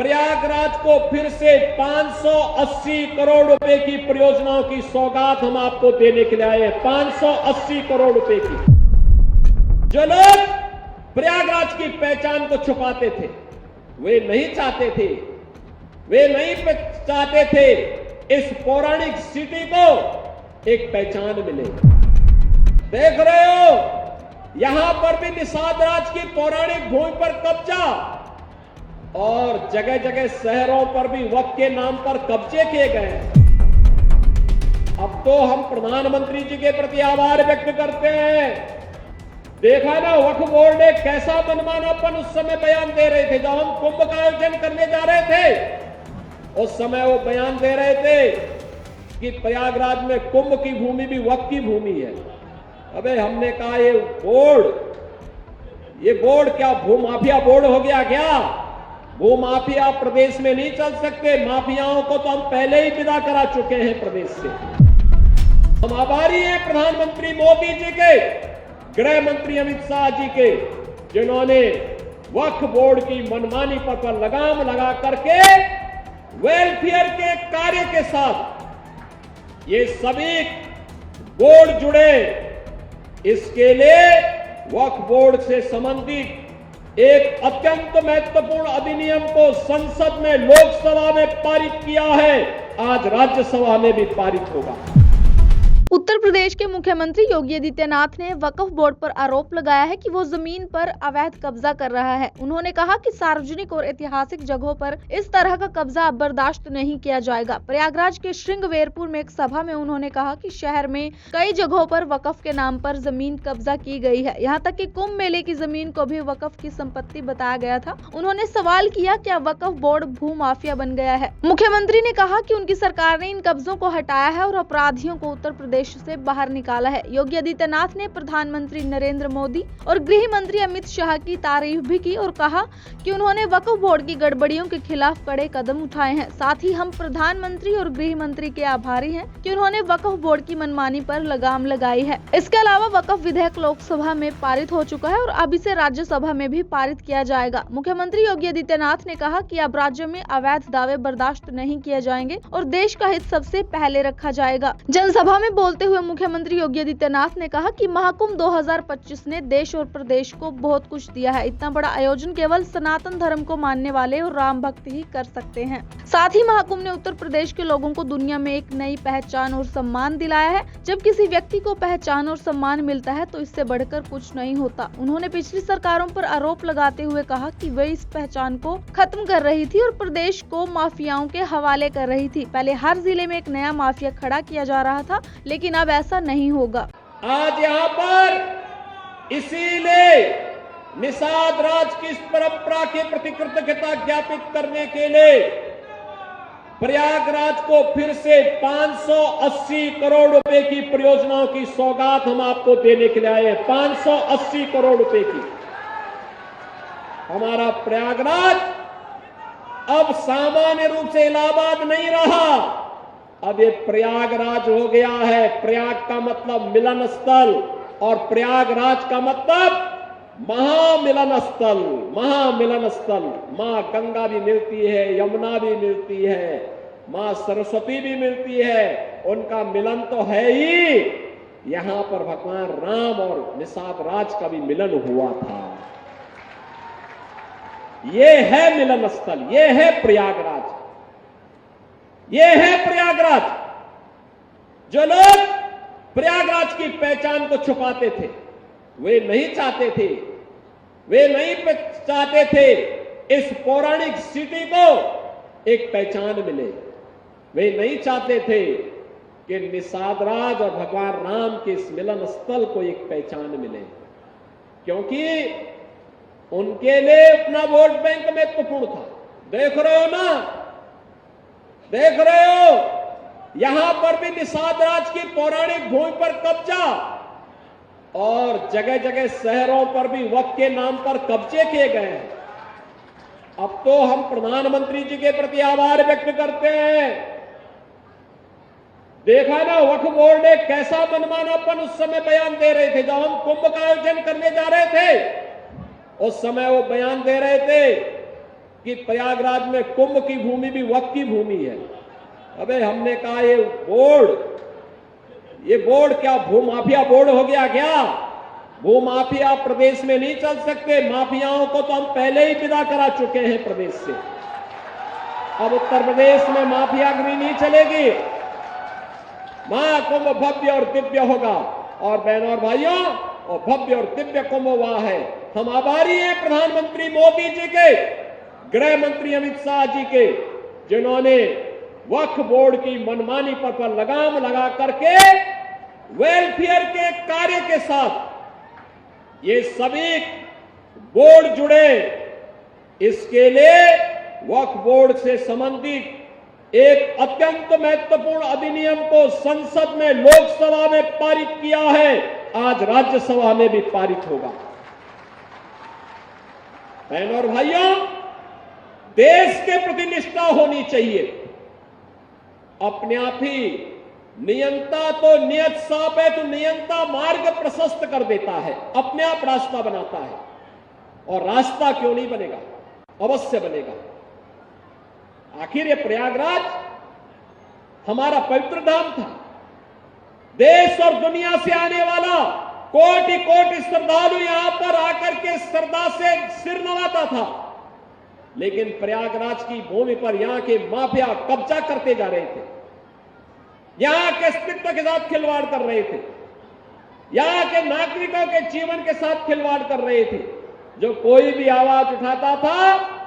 प्रयागराज को फिर से 580 करोड़ रुपए की परियोजनाओं की सौगात हम आपको देने के लिए आए हैं। 580 करोड़ रुपए की। जो लोग प्रयागराज की पहचान को छुपाते थे, वे नहीं चाहते थे इस पौराणिक सिटी को एक पहचान मिले। देख रहे हो, यहां पर भी निषाद राज की पौराणिक भूमि पर कब्जा और जगह जगह शहरों पर भी वक्फ के नाम पर कब्जे किए गए। अब तो हम प्रधानमंत्री जी के प्रति आभार व्यक्त करते हैं। देखा ना, वक्फ बोर्ड ने कैसा मनमानापन उस समय बयान दे रहे थे। जब हम कुंभ का आयोजन करने जा रहे थे, उस समय वो बयान दे रहे थे कि प्रयागराज में कुंभ की भूमि भी वक्फ की भूमि है। अबे हमने कहा ये बोर्ड क्या भूमाफिया बोर्ड हो गया क्या? भूमाफिया प्रदेश में नहीं चल सकते। माफियाओं को तो हम पहले ही विदा करा चुके हैं प्रदेश से। हम आभारी हैं प्रधानमंत्री मोदी जी के, गृह मंत्री अमित शाह जी के, जिन्होंने वक्फ बोर्ड की मनमानी पर लगाम लगा करके वेलफेयर के कार्य के साथ ये सभी बोर्ड जुड़े। इसके लिए वक्फ बोर्ड से संबंधित एक अत्यंत महत्वपूर्ण अधिनियम को संसद में, लोकसभा में पारित किया है। आज राज्यसभा में भी पारित होगा। उत्तर प्रदेश के मुख्यमंत्री योगी आदित्यनाथ ने वक्फ बोर्ड पर आरोप लगाया है कि वो जमीन पर अवैध कब्जा कर रहा है। उन्होंने कहा कि सार्वजनिक और ऐतिहासिक जगहों पर इस तरह का कब्जा अब बर्दाश्त नहीं किया जाएगा। प्रयागराज के श्रृंगवेरपुर में एक सभा में उन्होंने कहा कि शहर में कई जगहों पर वक्फ के नाम पर जमीन कब्जा की गई है। यहाँ तक कि कुंभ मेले की जमीन को भी वक्फ की संपत्ति बताया गया था। उन्होंने सवाल किया, क्या वक्फ बोर्ड भू माफिया बन गया है? मुख्यमंत्री ने कहा कि उनकी सरकार ने इन कब्जों को हटाया है और अपराधियों को उत्तर प्रदेश से बाहर निकाला है। योगी आदित्यनाथ ने प्रधानमंत्री नरेंद्र मोदी और गृह मंत्री अमित शाह की तारीफ भी की और कहा कि उन्होंने वक्फ बोर्ड की गड़बड़ियों के खिलाफ कड़े कदम उठाए हैं। साथ ही हम प्रधानमंत्री और गृह मंत्री के आभारी हैं कि उन्होंने वक्फ बोर्ड की मनमानी पर लगाम लगाई है। इसके अलावा वक्फ विधेयक लोकसभा में पारित हो चुका है और अब इसे राज्यसभा में भी पारित किया जाएगा। मुख्यमंत्री योगी आदित्यनाथ ने कहा कि अब राज्य में अवैध दावे बर्दाश्त नहीं किए जाएंगे और देश का हित सबसे पहले रखा जाएगा। जनसभा में बोलते हुए मुख्यमंत्री योगी आदित्यनाथ ने कहा कि महाकुंभ 2025 ने देश और प्रदेश को बहुत कुछ दिया है। इतना बड़ा आयोजन केवल सनातन धर्म को मानने वाले और राम भक्त ही कर सकते हैं। साथ ही महाकुंभ ने उत्तर प्रदेश के लोगों को दुनिया में एक नई पहचान और सम्मान दिलाया है। जब किसी व्यक्ति को पहचान और सम्मान मिलता है तो इससे बढ़कर कुछ नहीं होता। उन्होंने पिछली सरकारों पर आरोप लगाते हुए कहा कि वे इस पहचान को खत्म कर रही थी और प्रदेश को माफियाओं के हवाले कर रही थी। पहले हर जिले में एक नया माफिया खड़ा किया जा रहा था, लेकिन अब ऐसा नहीं होगा। आज यहाँ पर इसीलिए निषाद राज की इस परंपरा के प्रति कृतज्ञता ज्ञापित करने के लिए प्रयागराज को फिर से 580 करोड़ रुपए की परियोजनाओं की सौगात हम आपको देने के लिए आए हैं। 580 करोड़ रुपए की। हमारा प्रयागराज अब सामान्य रूप से इलाहाबाद नहीं रहा, अब ये प्रयागराज हो गया है। प्रयाग का मतलब मिलन स्थल और प्रयागराज का मतलब महामिलन स्थल। महामिलन स्थल। मां गंगा भी मिलती है, यमुना भी मिलती है, मां सरस्वती भी मिलती है। उनका मिलन तो है ही। यहां पर भगवान राम और निषाद राज का भी मिलन हुआ था। ये है मिलन स्थल, ये है प्रयागराज, ये है प्रयागराज। जो लोग प्रयागराज की पहचान को छुपाते थे, वे नहीं चाहते थे इस पौराणिक सिटी को एक पहचान मिले। वे नहीं चाहते थे कि निषाद राज और भगवान राम के इस मिलन स्थल को एक पहचान मिले, क्योंकि उनके लिए अपना वोट बैंक महत्वपूर्ण था। देख रहे हो ना, देख रहे हो, यहां पर भी निषाद राज की पौराणिक भूमि पर कब्जा और जगह जगह शहरों पर भी वक्फ के नाम पर कब्जे किए गए हैं। अब तो हम प्रधानमंत्री जी के प्रति आभार व्यक्त करते हैं। देखा ना, वक्फ बोर्ड ने कैसा मनमानापन उस समय बयान दे रहे थे। जब हम कुंभ का आयोजन करने जा रहे थे, उस समय वो बयान दे रहे थे कि प्रयागराज में कुंभ की भूमि भी वक्फ की भूमि है। अबे हमने कहा ये बोर्ड क्या भूमाफिया बोर्ड हो गया क्या? भूमाफिया प्रदेश में नहीं चल सकते। माफियाओं को तो हम पहले ही विदा करा चुके हैं प्रदेश से। अब उत्तर प्रदेश में माफियागिरी नहीं चलेगी। महाकुंभ भव्य और दिव्य होगा। और बहनों और भाइयों, और भव्य और दिव्य कुंभ वहां है। हम आभारी हैं प्रधानमंत्री मोदी जी के, गृह मंत्री अमित शाह जी के, जिन्होंने वक्फ बोर्ड की मनमानी पर लगाम लगा करके वेलफेयर के कार्य के साथ ये सभी बोर्ड जुड़े। इसके लिए वक्फ बोर्ड से संबंधित एक अत्यंत महत्वपूर्ण अधिनियम को संसद में, लोकसभा में पारित किया है। आज राज्यसभा में भी पारित होगा। बहनों और भाइयों, देश के प्रति निष्ठा होनी चाहिए। अपने आप ही नियंता तो नियत साप है, तो नियंता मार्ग प्रशस्त कर देता है, अपने आप रास्ता बनाता है। और रास्ता क्यों नहीं बनेगा? अवश्य बनेगा। आखिर ये प्रयागराज हमारा पवित्र धाम था। देश और दुनिया से आने वाला कोटि कोटि श्रद्धालु यहां पर आकर के श्रद्धा से सिर नवाता था। लेकिन प्रयागराज की भूमि पर यहां के माफिया कब्जा करते जा रहे थे, यहां के अस्तित्व के साथ खिलवाड़ कर रहे थे, यहां के नागरिकों के जीवन के साथ खिलवाड़ कर रहे थे। जो कोई भी आवाज उठाता था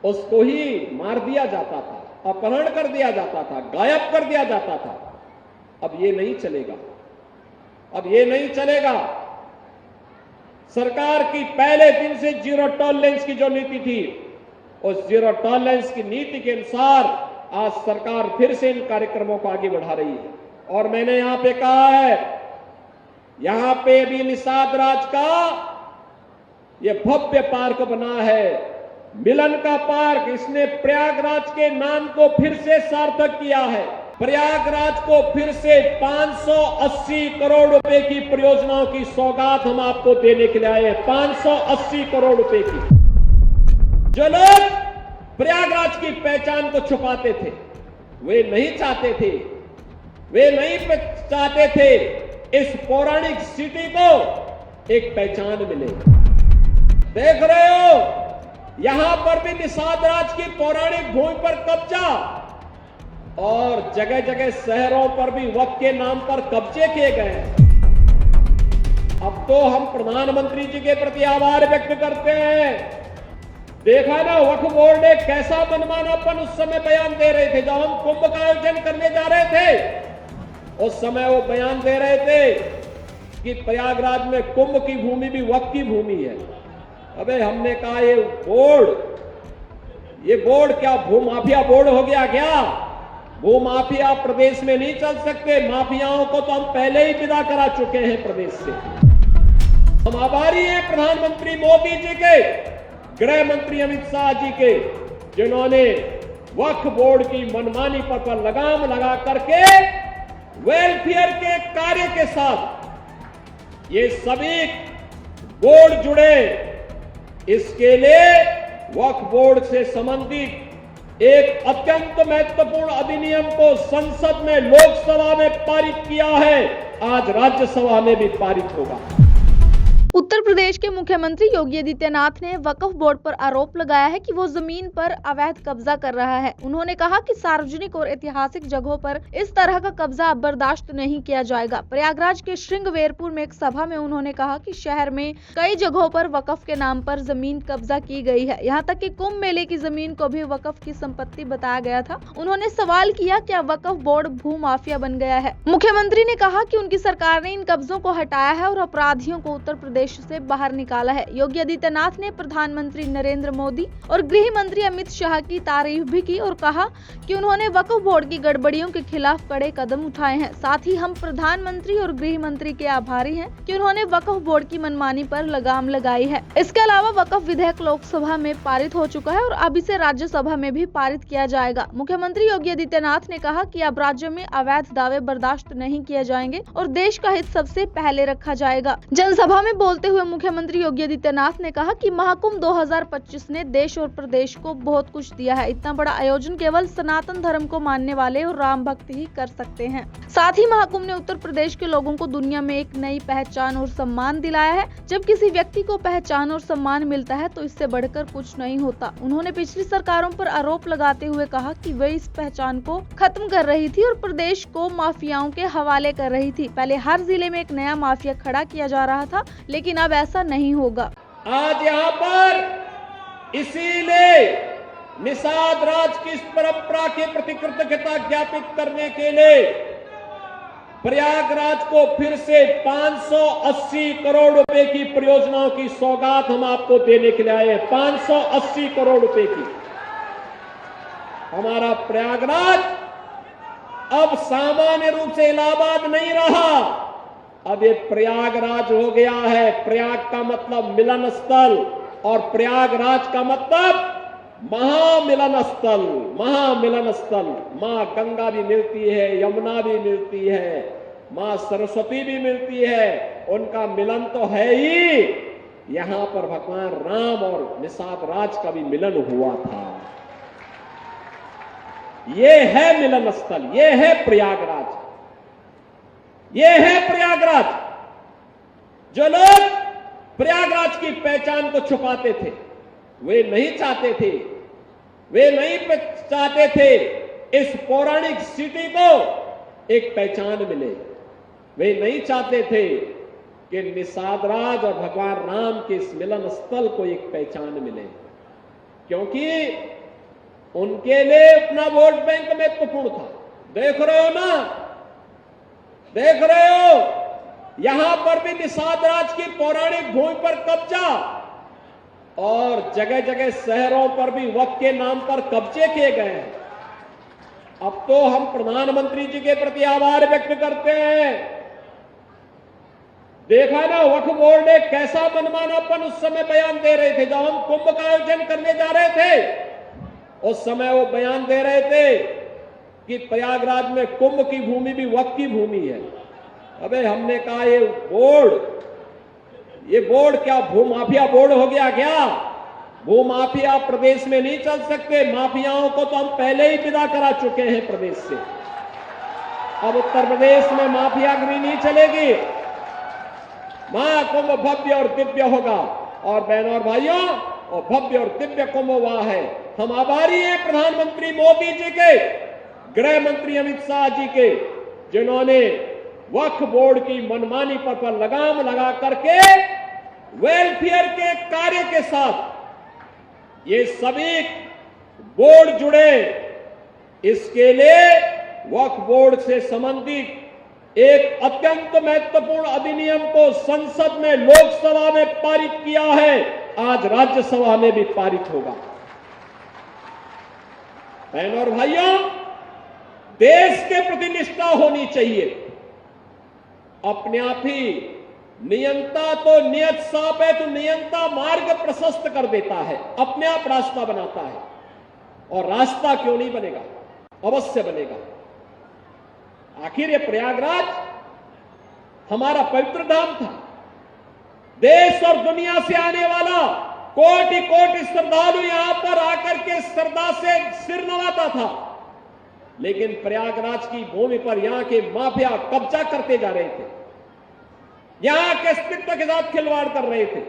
उसको ही मार दिया जाता था, अपहरण कर दिया जाता था, गायब कर दिया जाता था। अब ये नहीं चलेगा, अब ये नहीं चलेगा। सरकार की पहले दिन से जीरो टॉलरेंस की जो नीति थी, उस जीरो टॉलरेंस की नीति के अनुसार आज सरकार फिर से इन कार्यक्रमों को आगे बढ़ा रही है। और मैंने यहां पे कहा है, यहां पे भी निषाद राज का ये भव्य पार्क बना है, मिलन का पार्क। इसने प्रयागराज के नाम को फिर से सार्थक किया है। प्रयागराज को फिर से 580 करोड़ रुपए की परियोजनाओं की सौगात हम आपको देने के लिए आए हैं। 580 करोड़ रुपए की। जो लोग प्रयागराज की पहचान को छुपाते थे, वे नहीं चाहते थे इस पौराणिक सिटी को एक पहचान मिले। देख रहे हो, यहां पर भी निषाद राज की पौराणिक भूमि पर कब्जा, और जगह जगह शहरों पर भी वक्फ के नाम पर कब्जे किए गए। अब तो हम प्रधानमंत्री जी के प्रति आभार व्यक्त करते हैं। देखा ना, वक्फ बोर्ड ने कैसा मनमानापन उस समय बयान दे रहे थे। जब हम कुंभ का आयोजन करने जा रहे थे, उस समय वो बयान दे रहे थे कि प्रयागराज में कुंभ की भूमि भी वक्फ की भूमि है। अबे हमने कहा ये बोर्ड क्या भूमाफिया बोर्ड हो गया क्या? भूमाफिया प्रदेश में नहीं चल सकते। माफियाओं को तो हम पहले ही विदा करा चुके हैं प्रदेश से। हम आभारी हैं प्रधानमंत्री मोदी जी के, गृह मंत्री अमित शाह जी के, जिन्होंने वक्फ बोर्ड की मनमानी पर लगाम लगा करके वेलफेयर के कार्य के साथ ये सभी बोर्ड जुड़े। इसके लिए वक्फ बोर्ड से संबंधित एक अत्यंत महत्वपूर्ण अधिनियम को संसद में, लोकसभा में पारित किया है। आज राज्यसभा में भी पारित होगा। उत्तर प्रदेश के मुख्यमंत्री योगी आदित्यनाथ ने वक्फ बोर्ड पर आरोप लगाया है कि वो जमीन पर अवैध कब्जा कर रहा है। उन्होंने कहा कि सार्वजनिक और ऐतिहासिक जगहों पर इस तरह का कब्जा अब बर्दाश्त नहीं किया जाएगा। प्रयागराज के श्रृंगवेरपुर में एक सभा में उन्होंने कहा कि शहर में कई जगहों पर वक्फ के नाम पर जमीन कब्जा की गई है। यहाँ तक कि कुंभ मेले की जमीन को भी वक्फ की संपत्ति बताया गया था। उन्होंने सवाल किया, क्या वक्फ बोर्ड भू माफिया बन गया है? मुख्यमंत्री ने कहा कि उनकी सरकार ने इन कब्जों को हटाया है और अपराधियों को उत्तर प्रदेश से बाहर निकाला है। योगी आदित्यनाथ ने प्रधानमंत्री नरेंद्र मोदी और गृह मंत्री अमित शाह की तारीफ भी की और कहा कि उन्होंने वक्फ बोर्ड की गड़बड़ियों के खिलाफ कड़े कदम उठाए हैं। साथ ही हम प्रधानमंत्री और गृह मंत्री के आभारी हैं कि उन्होंने वक्फ बोर्ड की मनमानी पर लगाम लगाई है। इसके अलावा वक्फ विधेयक लोकसभा में पारित हो चुका है और अब इसे राज्यसभा में भी पारित किया जाएगा। मुख्यमंत्री योगी आदित्यनाथ ने कहा कि अब राज्य में अवैध दावे बर्दाश्त नहीं किए जाएंगे और देश का हित सबसे पहले रखा जाएगा। जनसभा में बोलते हुए में मुख्यमंत्री योगी आदित्यनाथ ने कहा कि महाकुंभ 2025 ने देश और प्रदेश को बहुत कुछ दिया है। इतना बड़ा आयोजन केवल सनातन धर्म को मानने वाले और राम भक्त ही कर सकते हैं। साथ ही महाकुंभ ने उत्तर प्रदेश के लोगों को दुनिया में एक नई पहचान और सम्मान दिलाया है। जब किसी व्यक्ति को पहचान और सम्मान मिलता है तो इससे बढ़कर कुछ नहीं होता। उन्होंने पिछली सरकारों पर आरोप लगाते हुए कहा कि वे इस पहचान को खत्म कर रही थी और प्रदेश को माफियाओं के हवाले कर रही थी। पहले हर जिले में एक नया माफिया खड़ा किया जा रहा था, लेकिन अब ऐसा नहीं होगा। आज यहाँ पर इसीलिए निषाद राज की इस परंपरा के प्रति कृतज्ञता ज्ञापित करने के लिए प्रयागराज को फिर से 580 करोड़ रुपए की परियोजनाओं की सौगात हम आपको देने के लिए आए हैं। 580 करोड़ रुपए की। हमारा प्रयागराज अब सामान्य रूप से इलाहाबाद नहीं रहा, अब ये प्रयागराज हो गया है। प्रयाग का मतलब मिलन स्थल और प्रयागराज का मतलब महामिलन स्थल। महामिलन स्थल। मां गंगा भी मिलती है, यमुना भी मिलती है, मां सरस्वती भी मिलती है, उनका मिलन तो है ही। यहां पर भगवान राम और निषाद राज का भी मिलन हुआ था। ये है मिलन स्थल, ये है प्रयागराज, ये है प्रयागराज। जो लोग प्रयागराज की पहचान को छुपाते थे, वे नहीं चाहते थे, वे नहीं चाहते थे इस पौराणिक सिटी को एक पहचान मिले। वे नहीं चाहते थे कि निषाद राज और भगवान राम के इस मिलन स्थल को एक पहचान मिले, क्योंकि उनके लिए अपना वोट बैंक महत्वपूर्ण था। देख रहे हो ना, देख रहे हो, यहां पर भी निषाद राज की पौराणिक भूमि पर कब्जा और जगह जगह शहरों पर भी वक्फ के नाम पर कब्जे किए गए हैं। अब तो हम प्रधानमंत्री जी के प्रति आभार व्यक्त करते हैं। देखा ना, वक्फ बोर्ड ने कैसा मनमानापन उस समय बयान दे रहे थे। जब हम कुंभ का आयोजन करने जा रहे थे, उस समय वो बयान दे रहे थे कि प्रयागराज में कुंभ की भूमि भी वक्फ की भूमि है। अबे हमने कहा ये बोर्ड क्या भूमाफिया बोर्ड हो गया क्या? भूमाफिया प्रदेश में नहीं चल सकते। माफियाओं को तो हम पहले ही विदा करा चुके हैं प्रदेश से। अब उत्तर प्रदेश में माफियागिरी नहीं चलेगी। महाकुंभ भव्य और दिव्य होगा। और बहनों और भाइयों, और भव्य और दिव्य कुंभ हुआ है। हम आभारी हैं प्रधानमंत्री मोदी जी के, गृह मंत्री अमित शाह जी के, जिन्होंने वक्फ बोर्ड की मनमानी पर लगाम लगा करके वेलफेयर के कार्य के साथ ये सभी बोर्ड जुड़े। इसके लिए वक्फ बोर्ड से संबंधित एक अत्यंत महत्वपूर्ण अधिनियम को संसद में, लोकसभा में पारित किया है। आज राज्यसभा में भी पारित होगा। बहनों और भाइयों, देश के प्रति निष्ठा होनी चाहिए। अपने आप ही नियंता तो नियत साफ है, तो नियंता मार्ग प्रशस्त कर देता है, अपने आप रास्ता बनाता है। और रास्ता क्यों नहीं बनेगा? अवश्य बनेगा। आखिर ये प्रयागराज हमारा पवित्र धाम था। देश और दुनिया से आने वाला कोटि कोटि श्रद्धालु यहां पर आकर के श्रद्धा से सिर नवाता था। लेकिन प्रयागराज की भूमि पर यहां के माफिया कब्जा करते जा रहे थे, यहां के अस्तित्व के साथ खिलवाड़ कर रहे थे,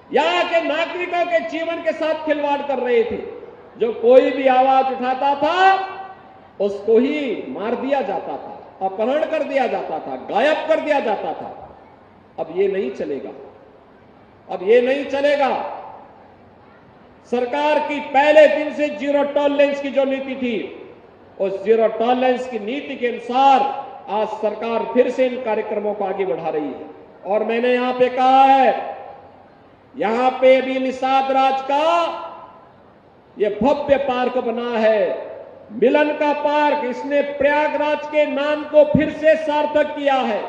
यहां के नागरिकों के जीवन के साथ खिलवाड़ कर रहे थे। जो कोई भी आवाज उठाता था उसको ही मार दिया जाता था, अपहरण कर दिया जाता था, गायब कर दिया जाता था। अब ये नहीं चलेगा, अब ये नहीं चलेगा। सरकार की पहले दिन से जीरो टॉलरेंस की जो नीति थी, उस जीरो टॉलरेंस की नीति के अनुसार आज सरकार फिर से इन कार्यक्रमों को आगे बढ़ा रही है। और मैंने यहां पे कहा है, यहां पे भी निषाद राज का ये भव्य पार्क बना है, मिलन का पार्क। इसने प्रयागराज के नाम को फिर से सार्थक किया है।